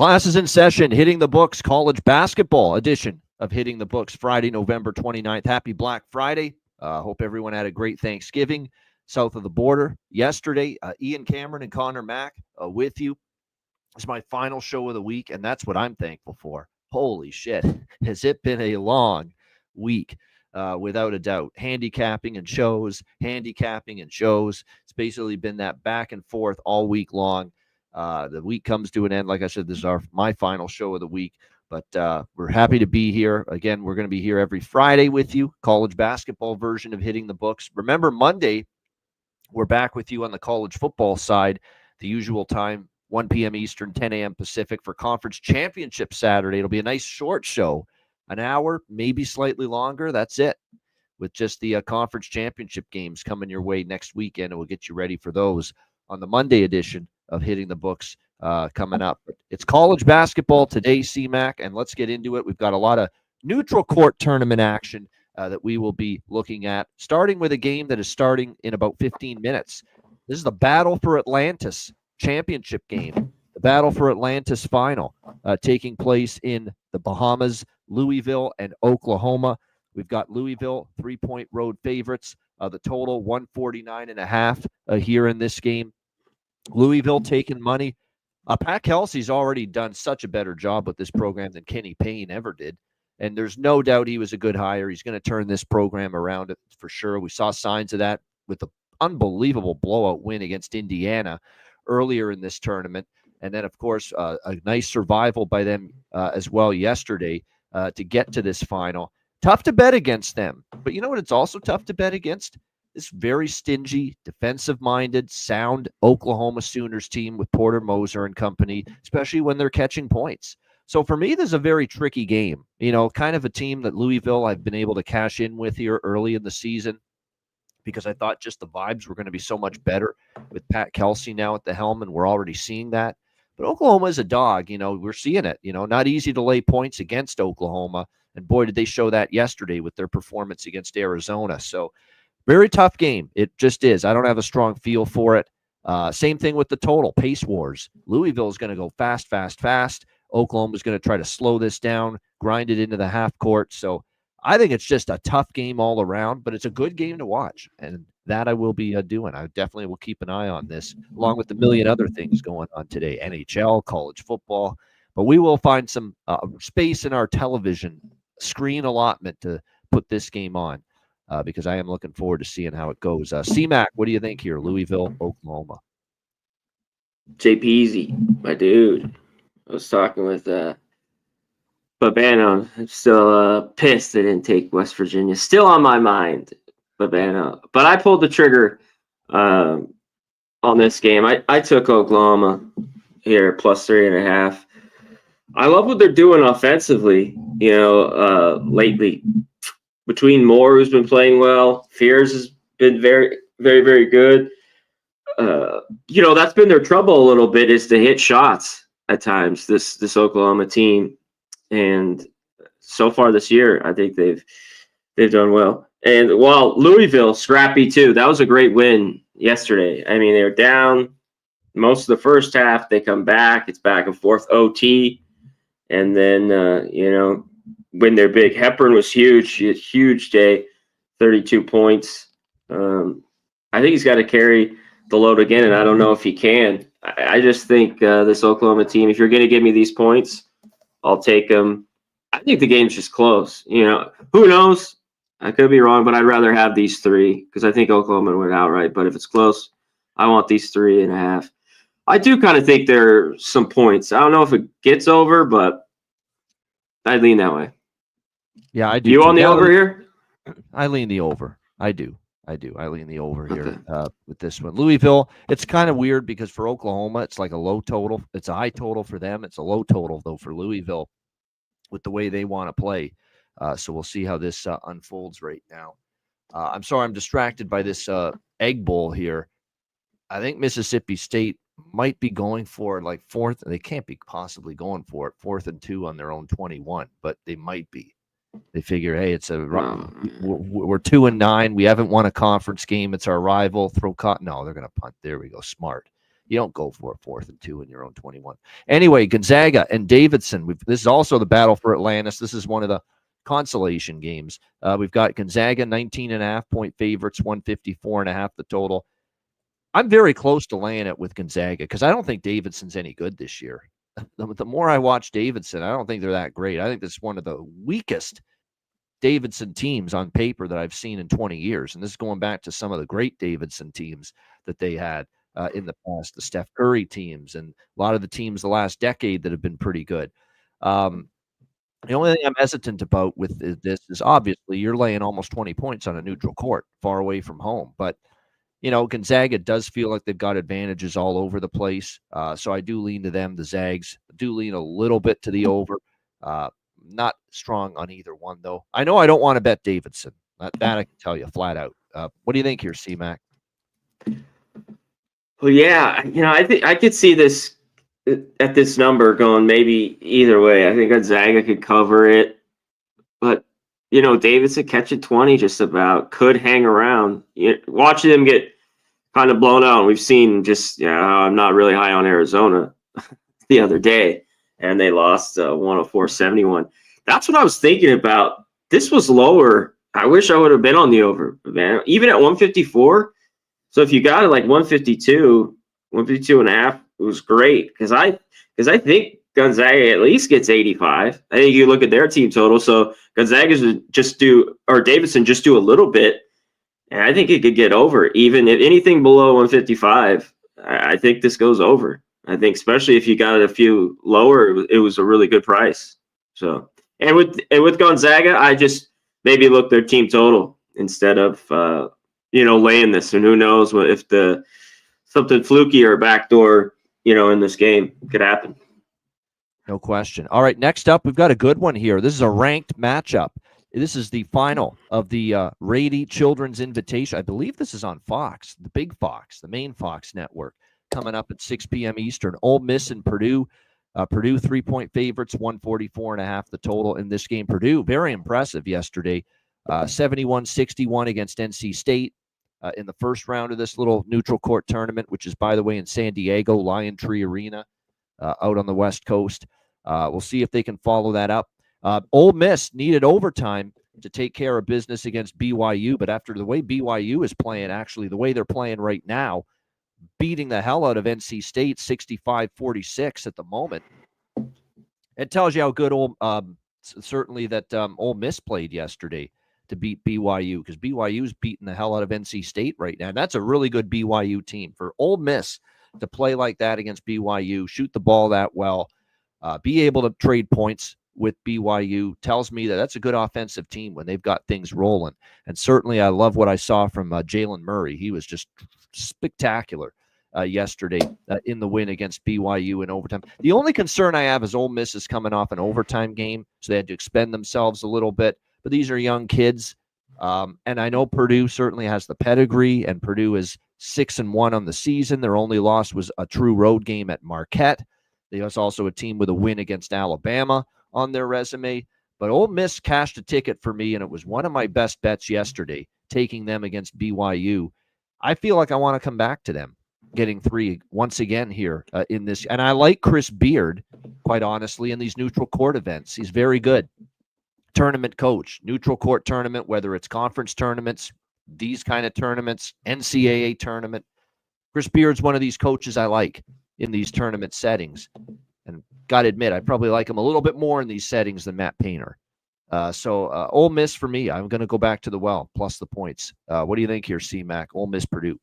Classes in session, Hitting the Books college basketball edition of Hitting the Books, Friday, November 29th. Happy Black Friday. Hope everyone had a great Thanksgiving south of the border yesterday. Ian Cameron and Connor Mack with you. It's my final show of the week, and that's what I'm thankful for. Holy shit. Has it been a long week, without a doubt. Handicapping and shows. It's basically been that back and forth all week long. The week comes to an end. Like I said, this is my final show of the week, but we're happy to be here. Again, we're going to be here every Friday with you, college basketball version of Hitting the Books. Remember, Monday, we're back with you on the college football side, the usual time, 1 p.m. Eastern, 10 a.m. Pacific for Conference Championship Saturday. It'll be a nice short show, an hour, maybe slightly longer. That's it, with just the Conference Championship games coming your way next weekend, and we'll get you ready for those on the Monday edition of Hitting the Books coming up. It's college basketball today, CMAC, and let's get into it. We've got a lot of neutral court tournament action that we will be looking at, starting with a game that is starting in about 15 minutes. This is the Battle for Atlantis championship game, the Battle for Atlantis final, taking place in the Bahamas, Louisville and Oklahoma. We've got Louisville, 3-point road favorites. The total 149.5 here in this game. Louisville taking money. Pat Kelsey's already done such a better job with this program than Kenny Payne ever did. And there's no doubt he was a good hire. He's going to turn this program around for sure. We saw signs of that with the unbelievable blowout win against Indiana earlier in this tournament. And then, of course, a nice survival by them as well yesterday to get to this final. Tough to bet against them. But you know what it's also tough to bet against? This very stingy, defensive-minded, sound Oklahoma Sooners team with Porter Moser and company, especially when they're catching points. So for me, this is a very tricky game. You know, kind of a team that Louisville I've been able to cash in with here early in the season because I thought just the vibes were going to be so much better with Pat Kelsey now at the helm, and we're already seeing that. But Oklahoma is a dog. You know, we're seeing it. You know, not easy to lay points against Oklahoma. And boy, did they show that yesterday with their performance against Arizona. So very tough game. It just is. I don't have a strong feel for it. Same thing with the total. Pace wars. Louisville is going to go fast, fast, fast. Oklahoma is going to try to slow this down, grind it into the half court. So I think it's just a tough game all around, but it's a good game to watch. And that I will be doing. I definitely will keep an eye on this, along with the million other things going on today, NHL, college football. But we will find some space in our television screen allotment to put this game on. Because I am looking forward to seeing how it goes. CMAC, what do you think here? Louisville, Oklahoma. JPZ, my dude. I was talking with Babano. I'm still pissed they didn't take West Virginia. Still on my mind, Babano. But I pulled the trigger on this game. I took Oklahoma here, plus 3.5. I love what they're doing offensively, lately. Between Moore, who's been playing well, Fears has been very, very, very good. That's been their trouble a little bit, is to hit shots at times, this Oklahoma team. And so far this year, I think they've done well. And while Louisville, scrappy too, that was a great win yesterday. I mean, they were down most of the first half. They come back. It's back and forth OT. And then, when they're big, Hepburn was huge. He had a huge day, 32 points. I think he's got to carry the load again, and I don't know if he can. I just think this Oklahoma team, if you're going to give me these points, I'll take them. I think the game's just close. Who knows? I could be wrong, but I'd rather have these three because I think Oklahoma would win outright. But if it's close, I want these 3.5. I do kind of think there are some points. I don't know if it gets over, but I lean that way. Yeah, I do. You on the over here? I lean the over. I do. I lean the over here with this one. Louisville, it's kind of weird because for Oklahoma, it's like a low total. It's a high total for them. It's a low total, though, for Louisville with the way they want to play. So we'll see how this unfolds right now. I'm sorry, I'm distracted by this Egg Bowl here. I think Mississippi State might be going for like fourth. They can't be possibly going for it. 4th and 2 on their own 21, but they might be. They figure, hey, we're 2-9. We haven't won a conference game. It's our rival. No, they're going to punt. There we go. Smart. You don't go for a 4th and 2 in your own 21. Anyway, Gonzaga and Davidson. This is also the battle for Atlantis. This is one of the consolation games. We've got Gonzaga 19.5-point favorites, 154.5 the total. I'm very close to laying it with Gonzaga because I don't think Davidson's any good this year. The more I watch Davidson, I don't think they're that great. I think this is one of the weakest Davidson teams on paper that I've seen in 20 years. And this is going back to some of the great Davidson teams that they had in the past, the Steph Curry teams and a lot of the teams the last decade that have been pretty good. The only thing I'm hesitant about with this is obviously you're laying almost 20 points on a neutral court far away from home. But Gonzaga does feel like they've got advantages all over the place. So I do lean to them, the Zags. I do lean a little bit to the over. Not strong on either one, though. I know I don't want to bet Davidson. That I can tell you flat out. What do you think here, C-Mac? Well, yeah, I think I could see this at this number going maybe either way. I think Gonzaga could cover it. But Davidson catching 20 just about could hang around. Watching them get kind of blown out. We've seen I'm not really high on Arizona the other day, and they lost 104-71. That's what I was thinking about. This was lower. I wish I would have been on the over, man. Even at 154. So if you got it like 152 and a half, it was great because I think Gonzaga at least gets 85. I think you look at their team total. So Gonzaga's Davidson just do a little bit. And I think it could get over. Even if anything below 155, I think this goes over. I think especially if you got it a few lower, it was a really good price. So and with Gonzaga, I just maybe look their team total instead of laying this. And who knows if something fluky or backdoor, in this game could happen. No question. All right, next up, we've got a good one here. This is a ranked matchup. This is the final of the Rady Children's Invitation. I believe this is on Fox, the big Fox, the main Fox network, coming up at 6 p.m. Eastern. Ole Miss and Purdue. Purdue 3-point favorites, 144.5 the total in this game. Purdue, very impressive yesterday, 71-61 against NC State in the first round of this little neutral court tournament, which is, by the way, in San Diego, Lion Tree Arena out on the West Coast. We'll see if they can follow that up. Ole Miss needed overtime to take care of business against BYU, but after the way BYU is playing, actually the way they're playing right now, beating the hell out of NC State 65-46 at the moment, it tells you how good certainly that Ole Miss played yesterday to beat BYU, because BYU's beating the hell out of NC State right now. And that's a really good BYU team. For Ole Miss to play like that against BYU, shoot the ball that well, be able to trade points with BYU tells me that that's a good offensive team when they've got things rolling. And certainly I love what I saw from Jalen Murray. He was just spectacular yesterday in the win against BYU in overtime. The only concern I have is Ole Miss is coming off an overtime game, so they had to expend themselves a little bit. But these are young kids. And I know Purdue certainly has the pedigree, and Purdue is 6-1 on the season. Their only loss was a true road game at Marquette. They was also a team with a win against Alabama on their resume. But Ole Miss cashed a ticket for me, and it was one of my best bets yesterday, taking them against BYU. I feel like I want to come back to them, getting 3 once again here in this. And I like Chris Beard, quite honestly, in these neutral court events. He's very good. Tournament coach, neutral court tournament, whether it's conference tournaments, these kind of tournaments, NCAA tournament. Chris Beard's one of these coaches I like in these tournament settings. And got to admit, I probably like him a little bit more in these settings than Matt Painter. So Ole Miss for me. I'm going to go back to the well, plus the points. What do you think here, C-Mac? Ole Miss, Purdue.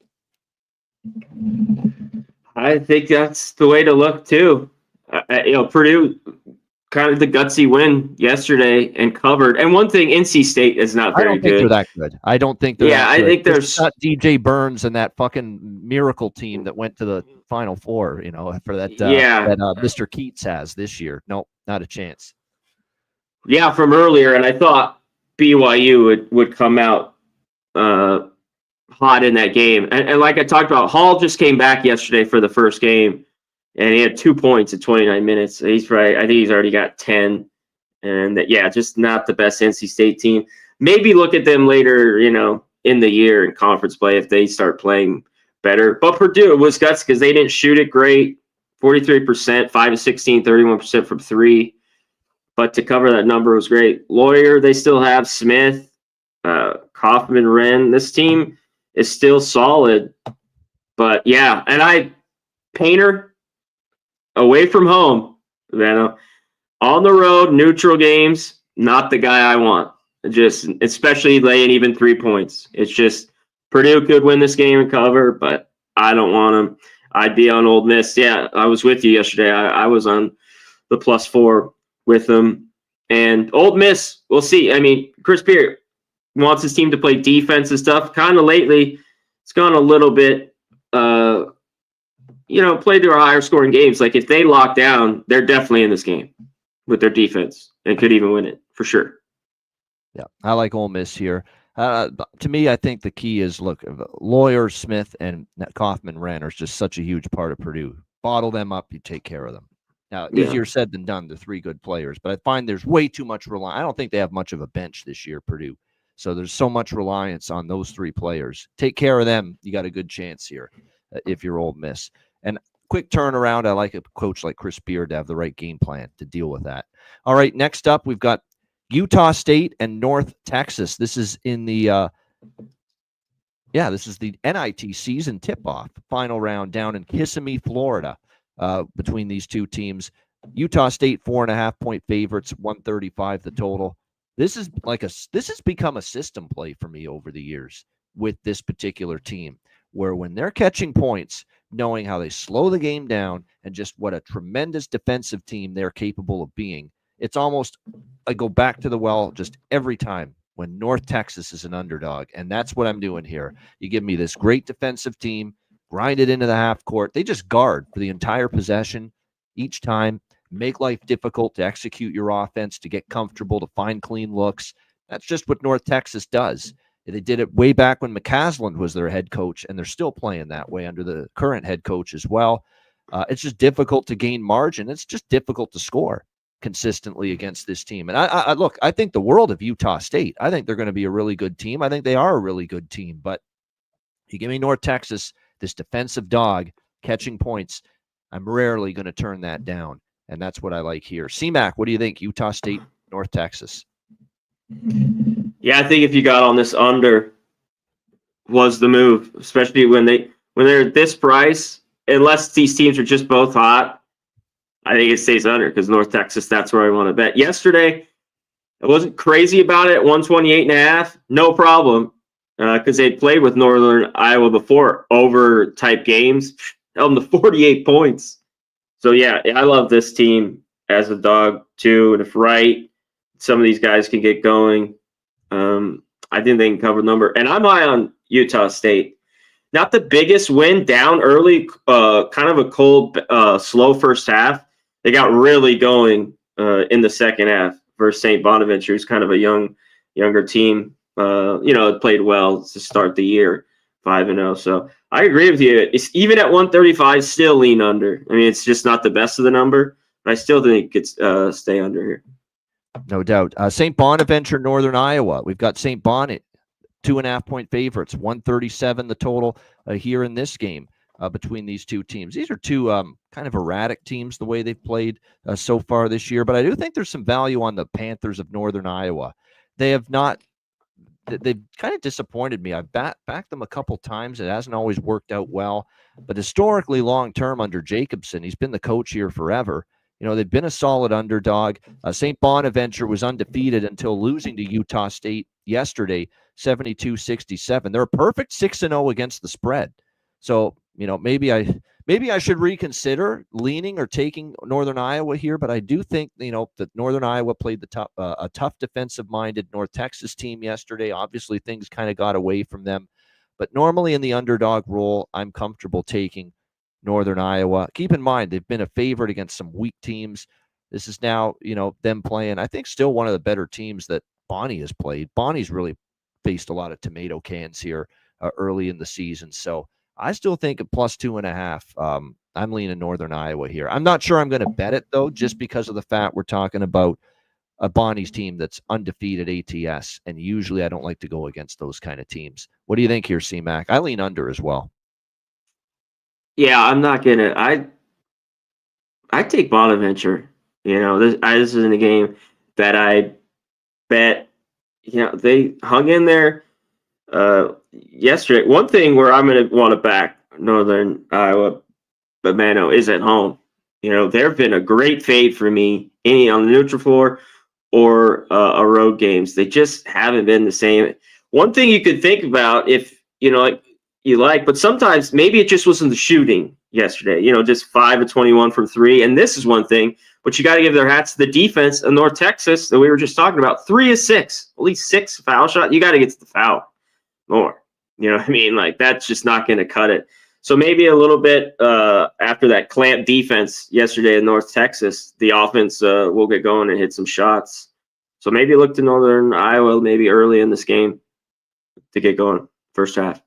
I think that's the way to look, too. Purdue, kind of the gutsy win yesterday and covered. And one thing, NC State is not very good. I don't think they're that good. I don't think they're that good. I think there's not DJ Burns and that fucking miracle team that went to the Final Four, for that Mr. Keats has this year. Nope, not a chance. Yeah, from earlier, and I thought BYU would come out hot in that game. And like I talked about, Hall just came back yesterday for the first game, and he had 2 points in 29 minutes. I think he's already got 10. And just not the best NC State team. Maybe look at them later, in the year in conference play if they start playing better. But Purdue, it was guts because they didn't shoot it great. 43%, 5 of 16, 31% from three. But to cover that number was great. Lawyer, they still have Smith, Kaufman, Wren. This team is still solid. But yeah, and Painter, away from home, on the road, neutral games, not the guy I want. Just especially laying even 3 points. It's just Purdue could win this game and cover, but I don't want them. I'd be on Ole Miss. Yeah, I was with you yesterday. I was on the +4 with them. And Ole Miss, we'll see. I mean, Chris Beard wants his team to play defense and stuff. Kind of lately, it's gone a little bit, play to our higher scoring games. Like if they lock down, they're definitely in this game with their defense and could even win it for sure. Yeah, I like Ole Miss here. To me, I think the key is, look, Lawyer, Smith, and Kaufman, Wren are just such a huge part of Purdue. Bottle them up, you take care of them. Now, easier said than done. They're 3 good players, but I find there's way too much reliance. I don't think they have much of a bench this year, Purdue. So there's so much reliance on those 3 players. Take care of them. You got a good chance here if you're Ole Miss. And quick turnaround. I like a coach like Chris Beard to have the right game plan to deal with that. All right, next up, we've got Utah State and North Texas. This is in the this is the NIT season tip-off final round down in Kissimmee, Florida, between these two teams. Utah State 4.5-point favorites, 135 the total. This has become a system play for me over the years with this particular team, where when they're catching points, knowing how they slow the game down and just what a tremendous defensive team they're capable of being. It's almost, I go back to the well just every time when North Texas is an underdog, and that's what I'm doing here. You give me this great defensive team, grind it into the half court. They just guard for the entire possession each time, make life difficult to execute your offense, to get comfortable, to find clean looks. That's just what North Texas does. They did it way back when McCasland was their head coach, and they're still playing that way under the current head coach as well. It's just difficult to gain margin. It's just difficult to score consistently against this team. And I think the world of Utah State. I think they're going to be a really good team. I think they are a really good team. But you give me North Texas, this defensive dog catching points, I'm rarely going to turn that down. And that's what I like here. CMAC, what do you think? Utah State, North Texas. Yeah, I think if you got on this under was the move, especially when they're at this price, unless these teams are just both hot, I think it stays under because North Texas, that's where I want to bet. Yesterday, I wasn't crazy about it, 128.5, no problem, because they'd played with Northern Iowa before, over type games, held them to 48 points. So, yeah, I love this team as a dog, too. And if some of these guys can get going, I think they can cover the number. And I'm high on Utah State. Not the biggest win, down early, kind of a cold, slow first half. They got really going in the second half versus St. Bonaventure, who's kind of a younger team. It played well to start the year, 5-0. So I agree with you. It's even at 135, still lean under. I mean, it's just not the best of the number, but I still think it's stay under here. No doubt. St. Bonaventure, Northern Iowa. We've got St. Bonnet, 2.5-point favorites, 137 the total here in this game between these two teams. These are two kind of erratic teams the way they've played so far this year, but I do think there's some value on the Panthers of Northern Iowa. They've kind of disappointed me. I've backed them a couple times. It hasn't always worked out well, but historically long-term under Jacobson, he's been the coach here forever. They've been a solid underdog. St. Bonaventure was undefeated until losing to Utah State yesterday, 72-67. They're a perfect 6-0 against the spread. So, maybe I should reconsider leaning or taking Northern Iowa here, but I do think, that Northern Iowa played a tough defensive-minded North Texas team yesterday. Obviously, things kind of got away from them. But normally in the underdog role, I'm comfortable taking Northern Iowa. Keep in mind, they've been a favorite against some weak teams. This is now, them playing, I think, still one of the better teams that Bonnie has played. Bonnie's really faced a lot of tomato cans here early in the season. So I still think at +2.5, I'm leaning Northern Iowa here. I'm not sure I'm going to bet it, though, just because of the fact we're talking about a Bonnie's team that's undefeated ATS, and usually I don't like to go against those kind of teams. What do you think here, C-Mac? I lean under as well. Yeah, I'm not gonna. I take Bonaventure. This isn't a game that I bet. They hung in there yesterday. One thing where I'm going to want to back Northern Iowa, but Mano is at home. There have been a great fade for me any on the neutral floor or a road games. They just haven't been the same. One thing you could think about if but sometimes maybe it just wasn't the shooting yesterday. Just 5 of 21 from three, and this is one thing. But you got to give their hats to the defense of North Texas that we were just talking about. 3 of 6, at least 6 foul shot. You got to get to the foul more. You know what I mean? Like, that's just not going to cut it. So maybe a little bit after that clamp defense yesterday in North Texas, the offense will get going and hit some shots. So maybe look to Northern Iowa maybe early in this game to get going first half.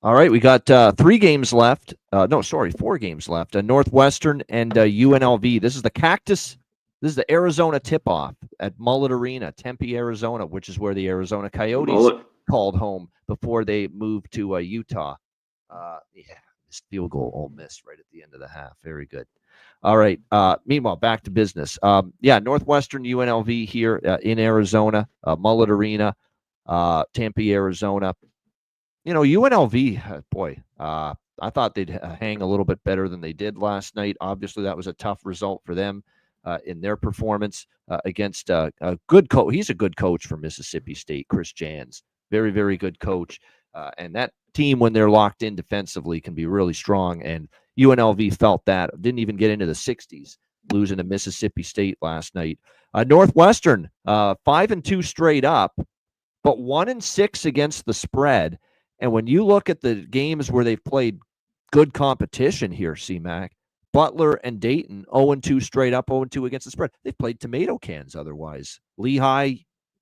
All right, we got 3 games left. 4 games left. Northwestern and UNLV. This is the Cactus. This is the Arizona tip-off at Mullet Arena, Tempe, Arizona, which is where the Arizona Coyotes called home before they moved to Utah. This field goal, Ole Miss right at the end of the half. Very good. All right. Meanwhile, back to business. Northwestern UNLV here in Arizona, Mullet Arena, Tempe, Arizona. UNLV, boy, I thought they'd hang a little bit better than they did last night. Obviously, that was a tough result for them in their performance against a good coach. He's a good coach for Mississippi State, Chris Jans. Very, very good coach. And that team, when they're locked in defensively, can be really strong. And UNLV felt that. Didn't even get into the 60s, losing to Mississippi State last night. Northwestern, 5-2 straight up, but 1-6 against the spread. And when you look at the games where they've played good competition here, CMAC, Butler and Dayton, 0-2 straight up, 0-2 against the spread. They've played tomato cans otherwise. Lehigh,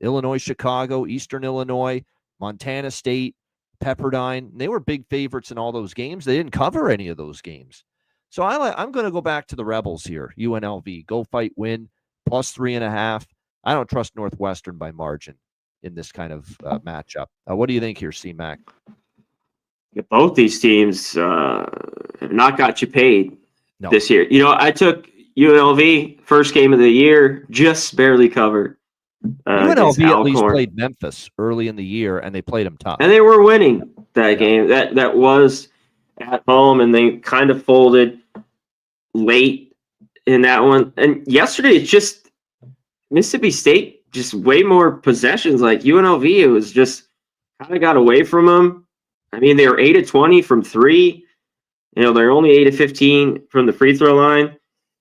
Illinois, Chicago, Eastern Illinois, Montana State, Pepperdine. They were big favorites in all those games. They didn't cover any of those games. So I'm going to go back to the Rebels here, UNLV. Go fight, win, +3.5. I don't trust Northwestern by margin in this kind of matchup. What do you think here, CMAC? Both these teams have not got you paid this year. I took UNLV first game of the year, just barely covered. UNLV at least played Memphis early in the year, and they played them tough. And they were winning that game. That was at home, and they kind of folded late in that one. And yesterday, it's just Mississippi State, just way more possessions. Like UNLV, it was just kind of got away from them. I mean, they were 8 of 20 from three. They're only 8 of 15 from the free throw line.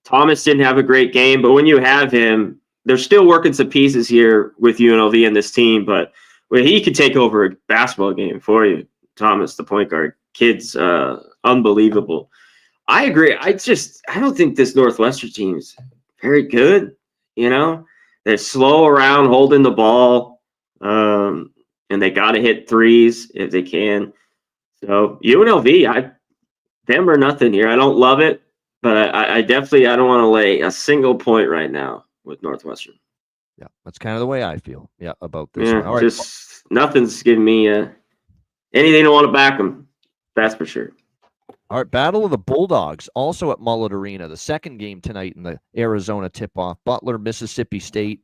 Thomas didn't have a great game, but when you have him, they're still working some pieces here with UNLV and this team. But he could take over a basketball game for you, Thomas, the point guard. Kid's unbelievable. I agree. I don't think this Northwestern team's very good. They're slow around holding the ball, and they got to hit threes if they can. So UNLV, them or nothing here. I don't love it, but I definitely don't want to lay a single point right now with Northwestern. Yeah, that's kind of the way I feel. Yeah, about this. Yeah, All right. just nothing's giving me anything to want to back them. That's for sure. All right, Battle of the Bulldogs, also at Mullet Arena. The second game tonight in the Arizona tip-off. Butler, Mississippi State.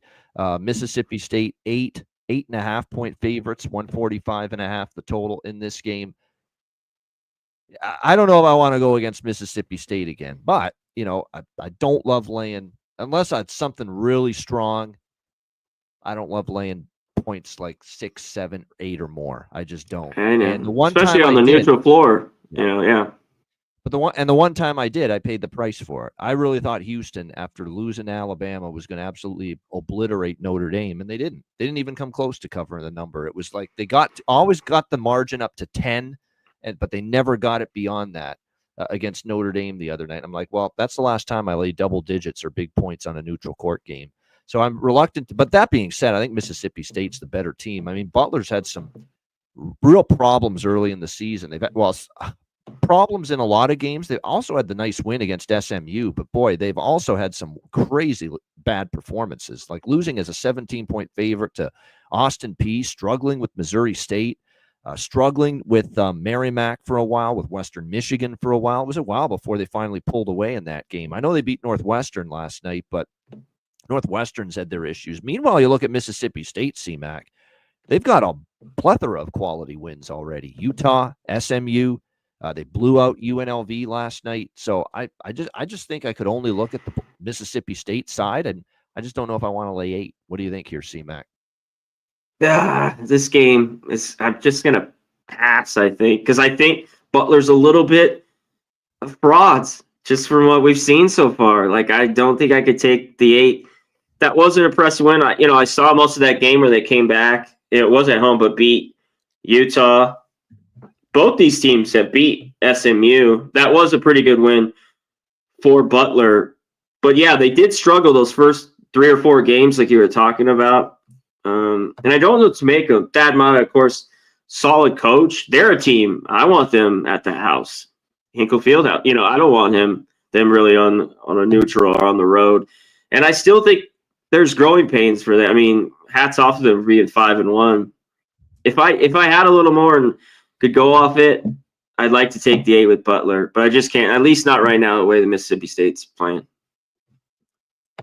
Mississippi State, 8.5 point favorites, 145.5 the total in this game. I don't know if I want to go against Mississippi State again, but, I don't love laying, unless it's something really strong. I don't love laying points like 6, 7, 8 or more. I just don't. I know. And the one especially time on the neutral floor. Yeah. But the one time I did, I paid the price for it. I really thought Houston, after losing Alabama, was going to absolutely obliterate Notre Dame, and they didn't. They didn't even come close to covering the number. It was like they always got the margin up to 10, but they never got it beyond that against Notre Dame the other night. I'm like, well, that's the last time I laid double digits or big points on a neutral court game. So I'm reluctant. But that being said, I think Mississippi State's the better team. I mean, Butler's had some real problems early in the season. They've had, problems in a lot of games. They also had the nice win against SMU, but boy, they've also had some crazy bad performances, like losing as a 17-point favorite to Austin Peay, struggling with Missouri State. Struggling with Merrimack for a while, with Western Michigan for a while. It was a while before they finally pulled away in that game. I know they beat Northwestern last night, but Northwestern's had their issues. Meanwhile, you look at Mississippi State, CMAC. They've got a plethora of quality wins already. Utah, SMU, they blew out UNLV last night. So I just think I could only look at the Mississippi State side, and I just don't know if I want to lay 8. What do you think here, CMAC? This game is, I'm just going to pass, I think, because I think Butler's a little bit of frauds just from what we've seen so far. Like, I don't think I could take the 8. That was an impressive win. I saw most of that game where they came back. It was at home, but beat Utah. Both these teams have beat SMU. That was a pretty good win for Butler. But yeah, they did struggle those first 3 or 4 games like you were talking about. And I don't know what to make of Thad Matta, of course, solid coach. They're a team. I want them at the house. Hinkle Fieldhouse. I don't want them really on a neutral or on the road. And I still think there's growing pains for them. I mean, hats off to them for being 5-1. If I had a little more and could go off it, I'd like to take the 8 with Butler, but I just can't, at least not right now, the way the Mississippi State's playing.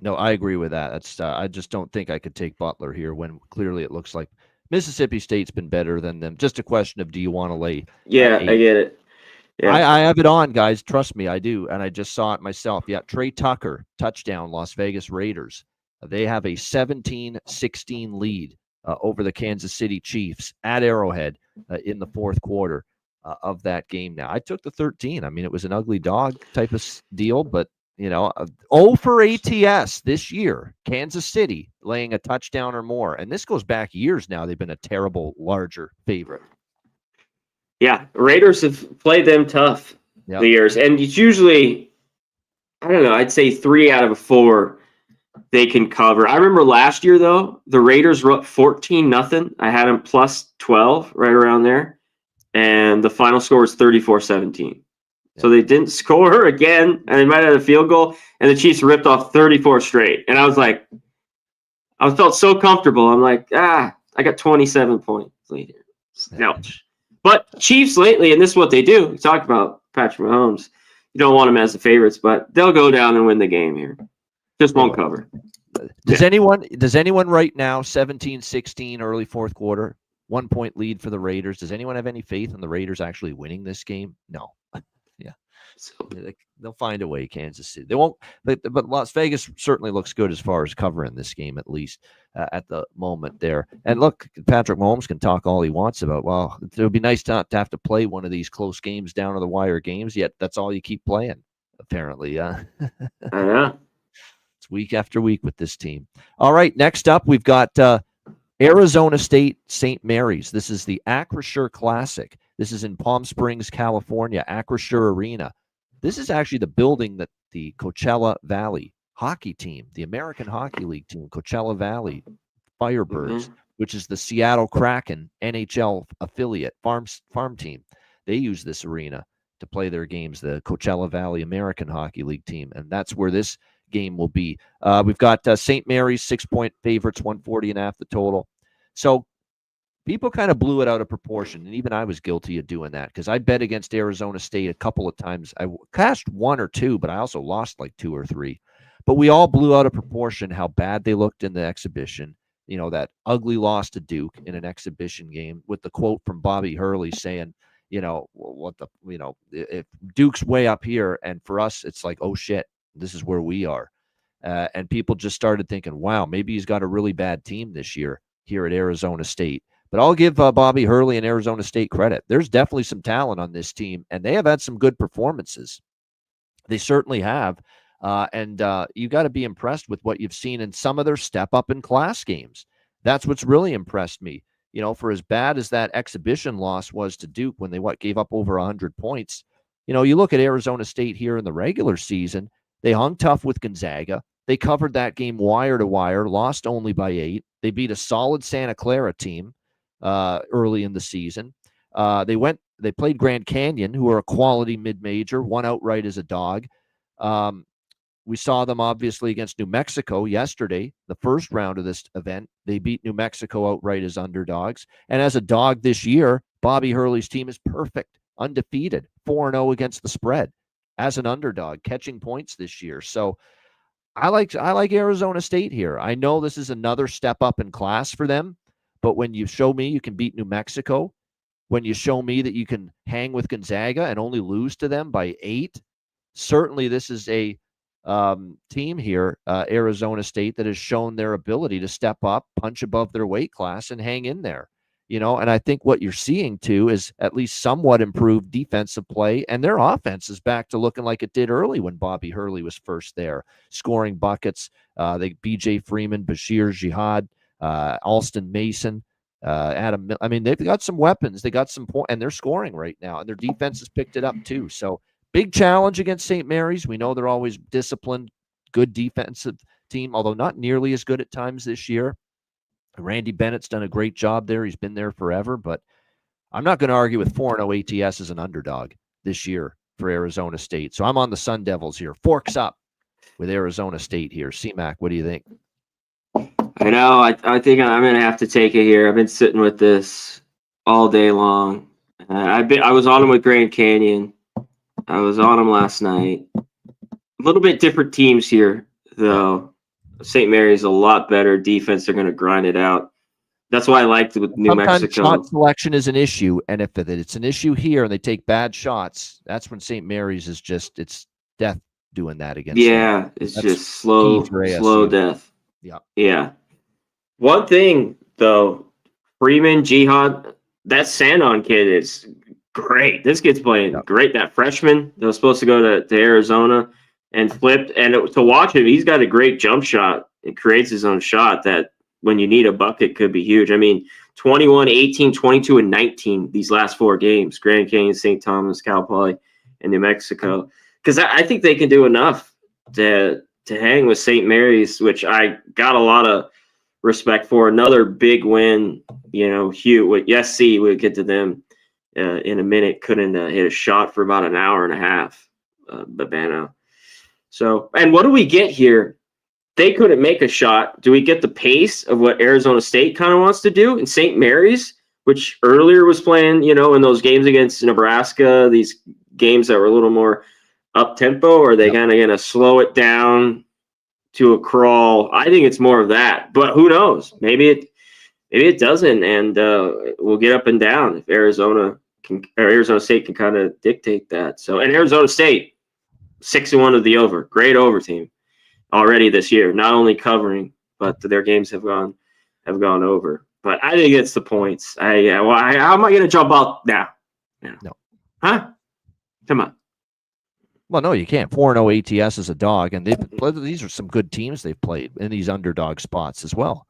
No, I agree with that. That's I just don't think I could take Butler here when clearly it looks like Mississippi State's been better than them. Just a question of, do you want to lay? Yeah, 8? I get it. Yeah. I have it on, guys. Trust me, I do. And I just saw it myself. Yeah, Trey Tucker, touchdown, Las Vegas Raiders. They have a 17-16 lead over the Kansas City Chiefs at Arrowhead in the fourth quarter of that game now. I took the 13. I mean, it was an ugly dog type of deal, but 0 for ATS this year. Kansas City laying a touchdown or more. And this goes back years now. They've been a terrible, larger favorite. Yeah, Raiders have played them tough the years. And it's usually, I don't know, I'd say 3 out of 4 they can cover. I remember last year, though, the Raiders were up 14-0. I had them plus 12, right around there. And the final score was 34-17. So they didn't score again, and they might have had a field goal, and the Chiefs ripped off 34 straight. And I was like, I felt so comfortable. I'm like, I got 27 points later. Ouch. But Chiefs lately, and this is what they do. We talked about Patrick Mahomes. You don't want them as the favorites, but they'll go down and win the game here. Just won't cover. Does anyone right now, 17-16 early fourth quarter, 1-point lead for the Raiders? Does anyone have any faith in the Raiders actually winning this game? No. They'll find a way, Kansas City. They won't, but Las Vegas certainly looks good as far as covering this game, at least at the moment there. And look, Patrick Mahomes can talk all he wants about, well, it would be nice not to have to play one of these close games, down to the wire games, yet that's all you keep playing, apparently. Yeah. It's week after week with this team. All right, next up, we've got Arizona State St. Mary's. This is the Acrisure Classic. This is in Palm Springs, California, Acrisure Arena. This is actually the building that the Coachella Valley hockey team, the American Hockey League team, Coachella Valley Firebirds, which is the Seattle Kraken NHL affiliate farm team. They use this arena to play their games, the Coachella Valley American Hockey League team, and that's where this game will be. We've got St. Mary's 6-point favorites, 140.5 the total. So people kind of blew it out of proportion, and even I was guilty of doing that because I bet against Arizona State a couple of times. I cashed 1 or 2, but I also lost like 2 or 3. But we all blew out of proportion how bad they looked in the exhibition. That ugly loss to Duke in an exhibition game with the quote from Bobby Hurley saying, if Duke's way up here, and for us, it's like, oh shit, this is where we are. And people just started thinking, wow, maybe he's got a really bad team this year here at Arizona State. But I'll give Bobby Hurley and Arizona State credit. There's definitely some talent on this team, and they have had some good performances. They certainly have. And you got to be impressed with what you've seen in some of their step-up in class games. That's what's really impressed me. For as bad as that exhibition loss was to Duke when they gave up over 100 points, you look at Arizona State here in the regular season, they hung tough with Gonzaga. They covered that game wire to wire, lost only by 8. They beat a solid Santa Clara team early in the season. They played Grand Canyon, who are a quality mid-major, won outright as a dog. We saw them obviously against New Mexico yesterday, the first round of this event. They beat New Mexico outright as underdogs. And as a dog this year, Bobby Hurley's team is perfect, undefeated, 4-0 against the spread as an underdog, catching points this year. So I like Arizona State here. I know this is another step up in class for them, but when you show me you can beat New Mexico, when you show me that you can hang with Gonzaga and only lose to them by 8, certainly this is a team here, Arizona State, that has shown their ability to step up, punch above their weight class, and hang in there. And I think what you're seeing too is at least somewhat improved defensive play, and their offense is back to looking like it did early when Bobby Hurley was first there, scoring buckets. B.J. Freeman, Bashir Jihad, Alston Mason, Adam. I mean, they've got some weapons. They got some and they're scoring right now, and their defense has picked it up too. So big challenge against St. Mary's. We know they're always disciplined, good defensive team, although not nearly as good at times this year. Randy Bennett's done a great job there. He's been there forever, but I'm not going to argue with 4-0 ATS as an underdog this year for Arizona State. So I'm on the Sun Devils here. Forks up with Arizona State here. C-Mac, what do you think? I know. I think I'm going to have to take it here. I've been sitting with this all day long. I was on them with Grand Canyon. I was on them last night. A little bit different teams here, though. St. Mary's a lot better defense. They're going to grind it out. That's why I liked it with New Mexico. Shot selection is an issue, and if it's an issue here and they take bad shots, that's when St. Mary's is just it's death doing that against them. It's just slow death. Yeah. One thing though, Freeman, Jihad, that Sandon kid is great. This kid's playing great. That freshman that was supposed to go to Arizona and flipped, and to watch him, he's got a great jump shot. It creates his own shot that when you need a bucket could be huge. I mean, 21, 18, 22, and 19 these last 4 games, Grand Canyon, St. Thomas, Cal Poly, and New Mexico. Because I think they can do enough to hang with St. Mary's, which I got a lot of respect for. Another big win, Hugh with SC. We'll get to them in a minute. Couldn't hit a shot for about an hour and a half, Babano. So, and what do we get here? They couldn't make a shot. Do we get the pace of what Arizona State kind of wants to do? And St. Mary's, which earlier was playing, in those games against Nebraska, these games that were a little more up-tempo, or are they kind of going to slow it down to a crawl? I think it's more of that, but who knows? Maybe it doesn't, and we'll get up and down if Arizona State can kind of dictate that. So, and Arizona State, 6-1 of the over, great over team already this year. Not only covering, but their games have gone over. But I think it's the points. How am I going to jump out now? No. Huh? Come on. Well, no, you can't. 4-0 ATS is a dog, and these are some good teams they've played in these underdog spots as well.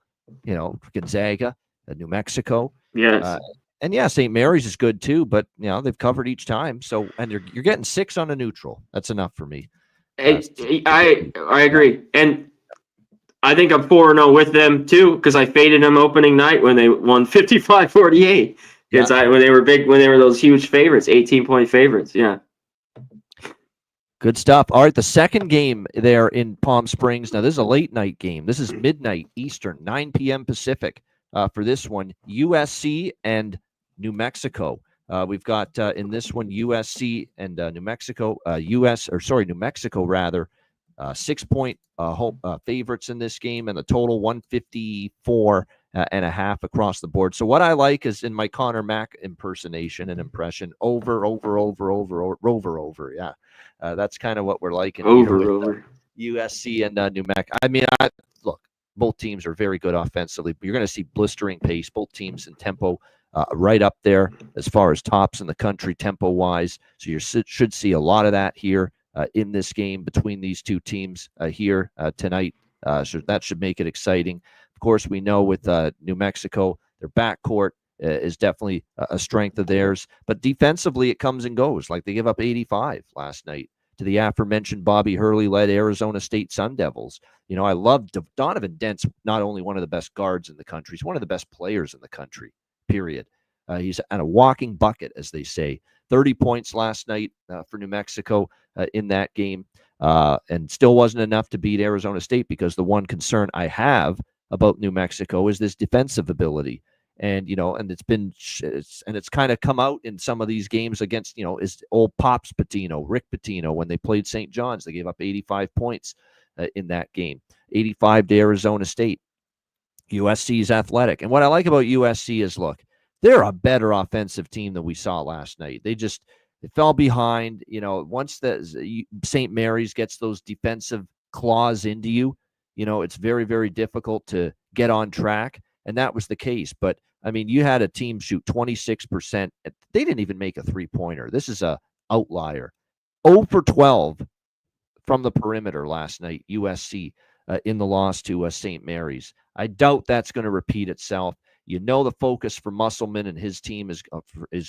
Gonzaga, New Mexico. Yes. And yeah, St. Mary's is good too, but they've covered each time. So, and you're getting 6 on a neutral. That's enough for me. I agree, and I think I'm 4-0 with them too because I faded them opening night when they won 55-48. When they were those huge favorites, 18-point favorites. Yeah. Good stuff. All right, the second game there in Palm Springs. Now, this is a late night game. This is midnight Eastern, 9 p.m. Pacific for this one. USC and New Mexico. We've got in this one USC and New Mexico. New Mexico rather. 6-point favorites in this game, and the total 154 and a half across the board. So what I like is in my Connor Mack impersonation and impression, over. Yeah, that's kind of what we're liking. Over. USC and New Mexico. I mean, look, both teams are very good offensively, but you're going to see blistering pace. Both teams in tempo right up there as far as tops in the country tempo-wise. So you should see a lot of that here in this game between these two teams here tonight. So that should make it exciting. Of course, we know with New Mexico, their backcourt is definitely a strength of theirs. But defensively, it comes and goes. Like they give up 85 last night to the aforementioned Bobby Hurley-led Arizona State Sun Devils. I love Donovan Dent's not only one of the best guards in the country, he's one of the best players in the country, period. He's at a walking bucket, as they say. 30 points last night for New Mexico in that game, and still wasn't enough to beat Arizona State because the one concern I have about New Mexico is this defensive ability. And, and it's kind of come out in some of these games against, is old Pops Patino, Rick Pitino, when they played St. John's. They gave up 85 points in that game, 85 to Arizona State. USC is athletic. And what I like about USC is, look, they're a better offensive team than we saw last night. They fell behind. Once the St. Mary's gets those defensive claws into you, it's very, very difficult to get on track. And that was the case. But, I mean, you had a team shoot 26%. They didn't even make a three-pointer. This is a outlier. 0 for 12 from the perimeter last night, USC, in the loss to St. Mary's. I doubt that's going to repeat itself. The focus for Musselman and his team is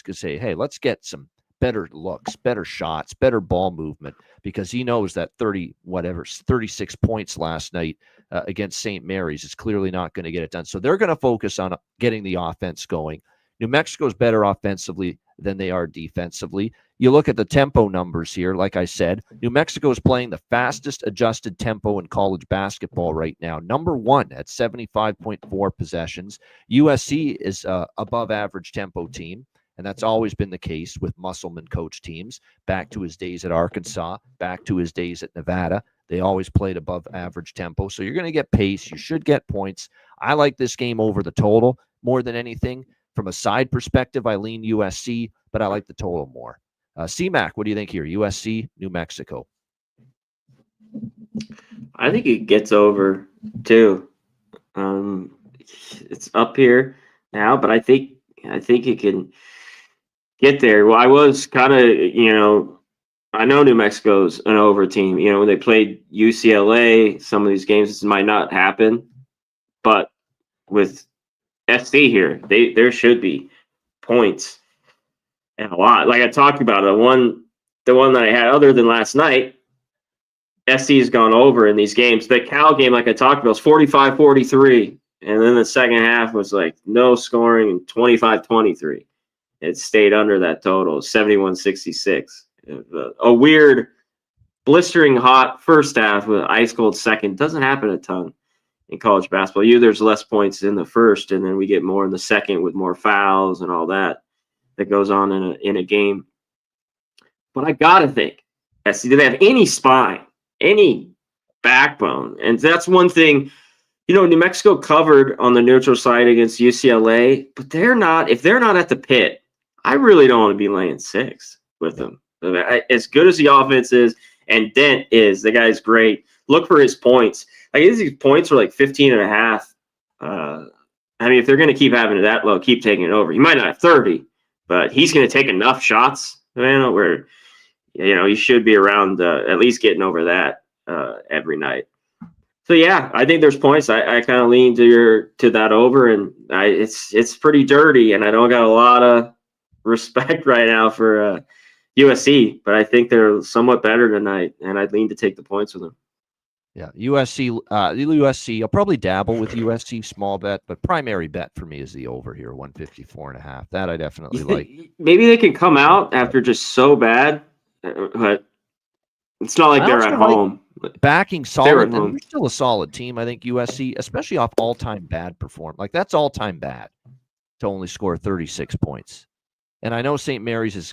to say, hey, let's get some better looks, better shots, better ball movement, because he knows that 36 points last night against St. Mary's is clearly not going to get it done. So they're going to focus on getting the offense going. New Mexico's better offensively than they are defensively. You look at the tempo numbers here. Like I said, New Mexico is playing the fastest adjusted tempo in college basketball right now. Number 1 at 75.4 possessions. USC is above average tempo team, and that's always been the case with Musselman coach teams. Back to his days at Arkansas, back to his days at Nevada, they always played above average tempo. So you're going to get pace. You should get points. I like this game over the total more than anything. From a side perspective, I lean USC, but I like the total more. C-Mac, what do you think here? USC, New Mexico. I think it gets over too. It's up here now, but I think it can get there. Well, I was kind of, I know New Mexico's an over team. When they played UCLA, some of these games, this might not happen, but with SC here, there should be points and a lot. Like I talked about, the one that I had other than last night, SC has gone over in these games. The Cal game, like I talked about, was 45-43, and then the second half was like no scoring and 25-23. It stayed under that total, 71-66. A weird, blistering hot first half with ice cold second. Doesn't happen a ton in college basketball. There's less points in the first, and then we get more in the second with more fouls and all that goes on in a game. But I gotta think, SC, do they have any spine, any backbone? And that's one thing. New Mexico covered on the neutral side against UCLA, but they're not. If they're not at the pit, I really don't want to be laying 6 with them. As good as the offense is, and Dent is, the guy's great. Look for his points. These points were like 15.5. If they're going to keep having it that low, keep taking it over. He might not have 30, but he's going to take enough shots, where, he should be around at least getting over that every night. So yeah, I think there's points. I kind of lean to that over, and it's pretty dirty, and I don't got a lot of respect right now for USC, but I think they're somewhat better tonight, and I'd lean to take the points with them. Yeah, USC. I'll probably dabble with USC small bet, but primary bet for me is the over here, 154.5. That I definitely like. Maybe they can come out after just so bad, but it's not like they're at home. Backing solid, and they're still a solid team. I think USC, especially off all-time bad perform. Like, that's all-time bad to only score 36 points. And I know St. Mary's is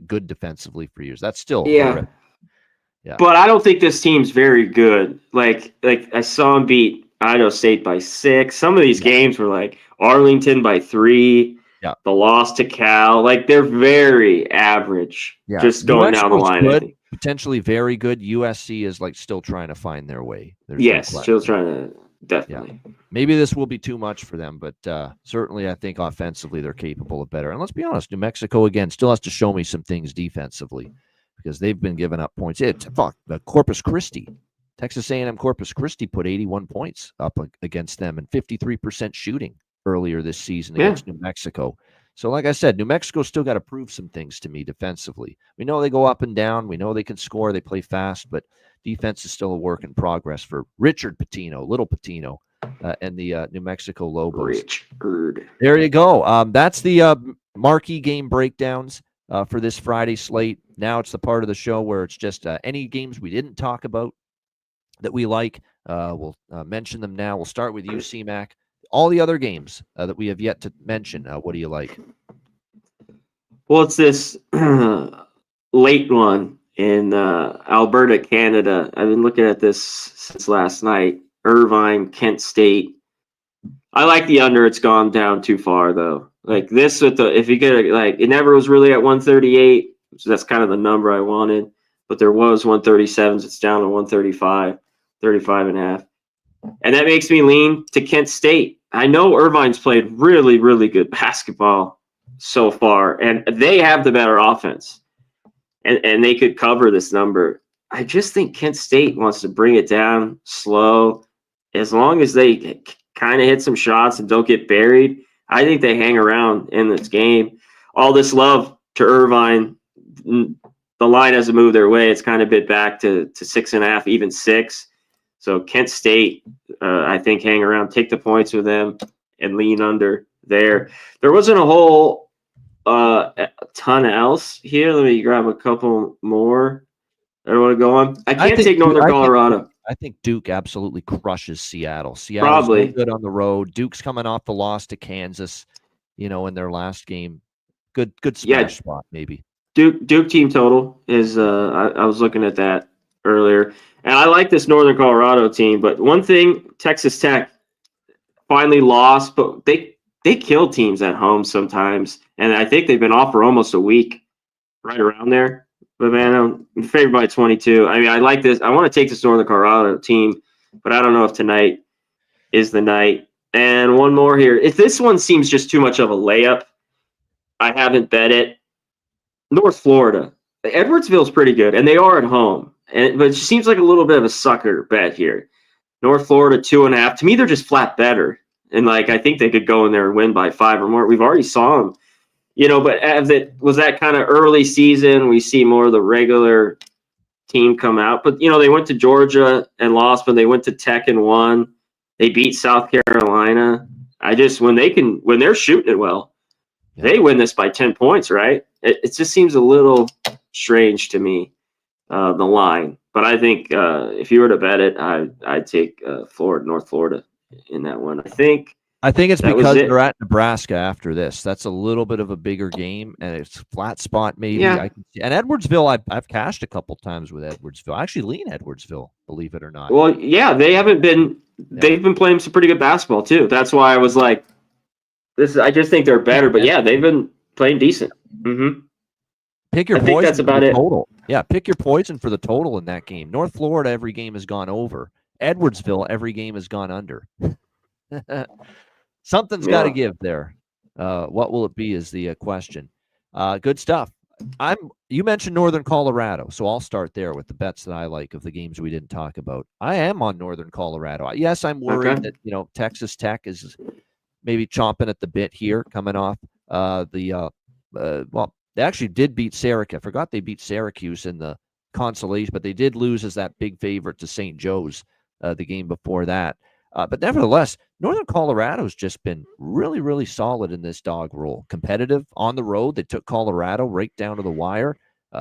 good defensively for years. That's still horrific. Yeah. But I don't think this team's very good. Like I saw them beat Idaho State by 6. Some of these games were like Arlington by 3. Yeah. The loss to Cal. Like, they're very average. Yeah. Just going down the line. Good, potentially very good. USC is still trying to find their way. Still trying to, definitely. Yeah. Maybe this will be too much for them, but certainly I think offensively they're capable of better. And let's be honest, New Mexico again still has to show me some things defensively, because they've been giving up points. The Corpus Christi, Texas A&M Corpus Christi put 81 points up against them and 53% shooting earlier this season against New Mexico. So like I said, New Mexico still got to prove some things to me defensively. We know they go up and down. We know they can score. They play fast, but defense is still a work in progress for Richard Pitino, Little Pitino, and the New Mexico Lobos. Richard. There you go. That's the marquee game breakdowns for this Friday slate. Now it's the part of the show where it's just any games we didn't talk about that we like. We'll mention them now. We'll start with you, C-Mac. all the other games that we have yet to mention, what do you like? Well, it's this late one in Alberta, Canada. I've been looking at this since last night. Irvine, Kent State. I like the under. It's gone down too far though. Like this with the if you get it never was really at 138. So that's kind of the number I wanted. But there was 137s. It's down to 135, 35 and a half. And that makes me lean to Kent State. I know Irvine's played really, really good basketball so far, and they have the better offense. And they could cover this number. I just think Kent State wants to bring it down slow. As long as they kind of hit some shots and don't get buried, I think they hang around in this game. All this love to Irvine. The line hasn't moved their way. It's kind of bit back to 6.5, even 6. So Kent State, I think, hang around, take the points with them, and lean under there. There wasn't a whole ton else here. Let me grab a couple more. I don't want to go on. I can't take Northern Colorado. I think Duke absolutely crushes Seattle. Seattle's Probably no good on the road. Duke's coming off the loss to Kansas, in their last game. Good smash spot, maybe. Duke team total is I was looking at that earlier. And I like this Northern Colorado team, but one thing, Texas Tech finally lost, but they kill teams at home sometimes. And I think they've been off for almost a week, right around there. But man, I'm favored by 22. I mean, I like this. I want to take this Northern Colorado team, but I don't know if tonight is the night. And one more here. If this one seems just too much of a layup, I haven't bet it. North Florida. Edwardsville's pretty good, and they are at home. But it seems like a little bit of a sucker bet here. North Florida 2.5. To me, they're just flat better. And I think they could go in there and win by 5 or more. We've already saw them. But as it was that kind of early season, we see more of the regular team come out. But they went to Georgia and lost, but they went to Tech and won. They beat South Carolina. When they're shooting it well, they win this by 10 points, right? It just seems a little strange to me, the line. But I think if you were to bet it, I'd take North Florida in that one. I think it's because they're at Nebraska after this. That's a little bit of a bigger game, and it's a flat spot maybe. Yeah. I can see. And Edwardsville, I've cashed a couple times with Edwardsville. I actually lean Edwardsville, believe it or not. Well, yeah, they haven't been. Yeah. They've been playing some pretty good basketball too. That's why I was like, I just think they're better. But yeah, they've been playing decent. Mm-hmm. Pick your poison. That's about it. Total. Yeah, pick your poison for the total in that game. North Florida, every game has gone over. Edwardsville, every game has gone under. Something's got to give there. What will it be is the question. Good stuff. You mentioned Northern Colorado, so I'll start there with the bets that I like of the games we didn't talk about. I am on Northern Colorado. Yes, I'm worried that Texas Tech is maybe chomping at the bit here, coming off they actually did beat Syracuse. I forgot they beat Syracuse in the consolation, but they did lose as that big favorite to St. Joe's the game before that. But nevertheless, Northern Colorado's just been really, really solid in this dog role. Competitive on the road. They took Colorado right down to the wire.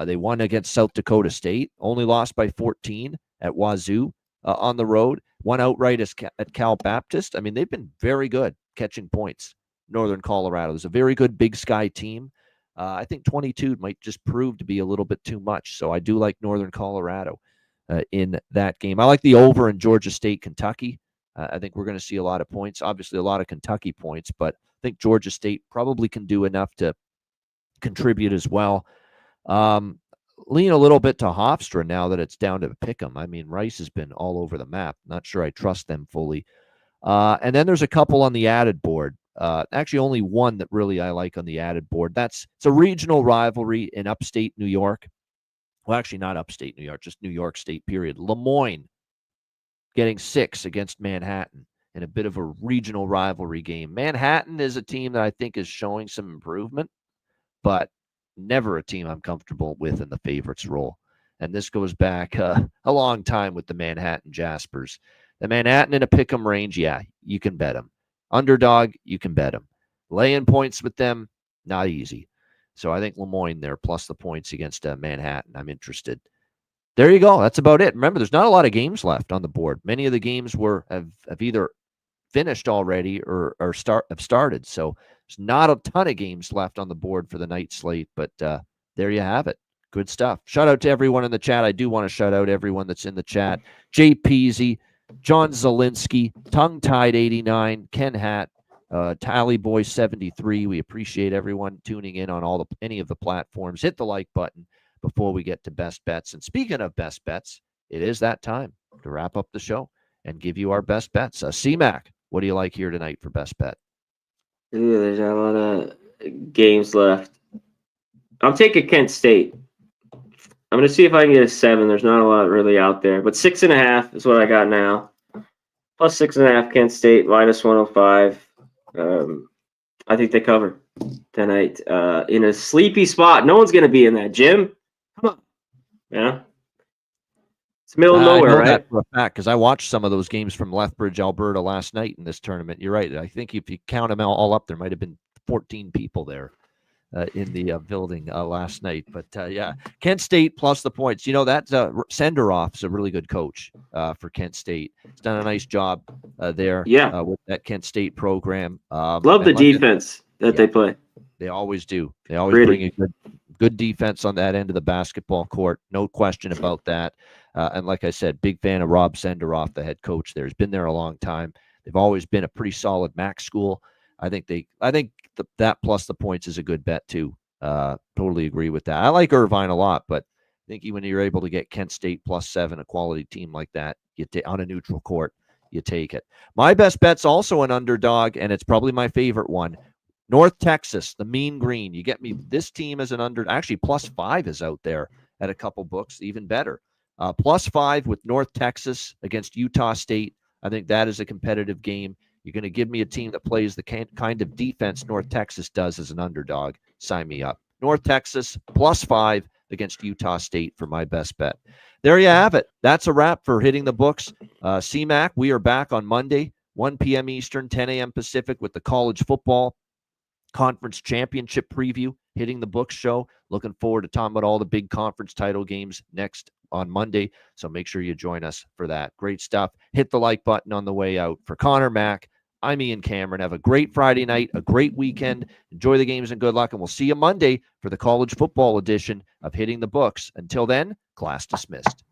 They won against South Dakota State, only lost by 14 at Wazoo on the road. Won outright at Cal Baptist. I mean, they've been very good catching points, Northern Colorado. There's a very good Big Sky team. I think 22 might just prove to be a little bit too much. So I do like Northern Colorado in that game. I like the over in Georgia State, Kentucky. I think we're going to see a lot of points, obviously a lot of Kentucky points, but I think Georgia State probably can do enough to contribute as well. Lean a little bit to Hofstra now that it's down to pick 'em. I mean, Rice has been all over the map. Not sure I trust them fully. And then there's a couple on the added board. Actually, only one that really I like on the added board. It's a regional rivalry in upstate New York. Well, actually, not upstate New York, just New York State, period. Lemoyne getting 6 against Manhattan in a bit of a regional rivalry game. Manhattan is a team that I think is showing some improvement, but never a team I'm comfortable with in the favorites role. And this goes back a long time with the Manhattan Jaspers. The Manhattan in a pick'em range, yeah, you can bet them. Underdog, you can bet them. Laying points with them, not easy. So I think Lemoyne there, plus the points against Manhattan. I'm interested. There you go. That's about it. Remember, there's not a lot of games left on the board. Many of the games have either finished already or have started. So there's not a ton of games left on the board for the night slate, but there you have it. Good stuff. Shout out to everyone in the chat. I do want to shout out everyone that's in the chat. Jay Peasy, John Zielinski, Tongue Tied 89, Ken Hatt, Tally Boy 73. We appreciate everyone tuning in on any of the platforms. Hit the like button before we get to best bets. And speaking of best bets, it is that time to wrap up the show and give you our best bets. C-Mac, what do you like here tonight for best bet? Ooh, there's not a lot of games left. I'm taking Kent State. I'm going to see if I can get a 7. There's not a lot really out there, but 6.5 is what I got now. Plus 6.5 Kent State, minus 105. I think they cover tonight in a sleepy spot. No one's going to be in that gym. Come on. Yeah. It's middle of nowhere, I know right? that for a fact because I watched some of those games from Lethbridge, Alberta last night in this tournament. You're right. I think if you count them all up, there might have been 14 people there in the building last night. But yeah, Kent State plus the points. You know, that Senderoff is a really good coach for Kent State. He's done a nice job there with that Kent State program. Love the defense that they play. They always do. They always bring a good defense on that end of the basketball court. No question about that. And like I said, big fan of Rob Senderoff, the head coach there. He's been there a long time. They've always been a pretty solid MAC school. I think that plus the points is a good bet too. Totally agree with that. I like Irvine a lot, but I think when you're able to get Kent State plus 7, a quality team like that, on a neutral court, you take it. My best bet's also an underdog, and it's probably my favorite one. North Texas, the Mean Green. You get me this team as an under. Actually, plus 5 is out there at a couple books, even better. Plus 5 with North Texas against Utah State. I think that is a competitive game. You're going to give me a team that plays the kind of defense North Texas does as an underdog. Sign me up. North Texas plus 5 against Utah State for my best bet. There you have it. That's a wrap for Hitting the Books. CMAC, we are back on Monday, 1 p.m. Eastern, 10 a.m. Pacific with the college football conference championship preview, Hitting the Books show. Looking forward to talking about all the big conference title games next on Monday. So make sure you join us for that. Great stuff. Hit the like button on the way out. For Connor Mack, I'm Ian Cameron. Have a great Friday night, a great weekend. Enjoy the games and good luck. And we'll see you Monday for the college football edition of Hitting the Books. Until then, class dismissed.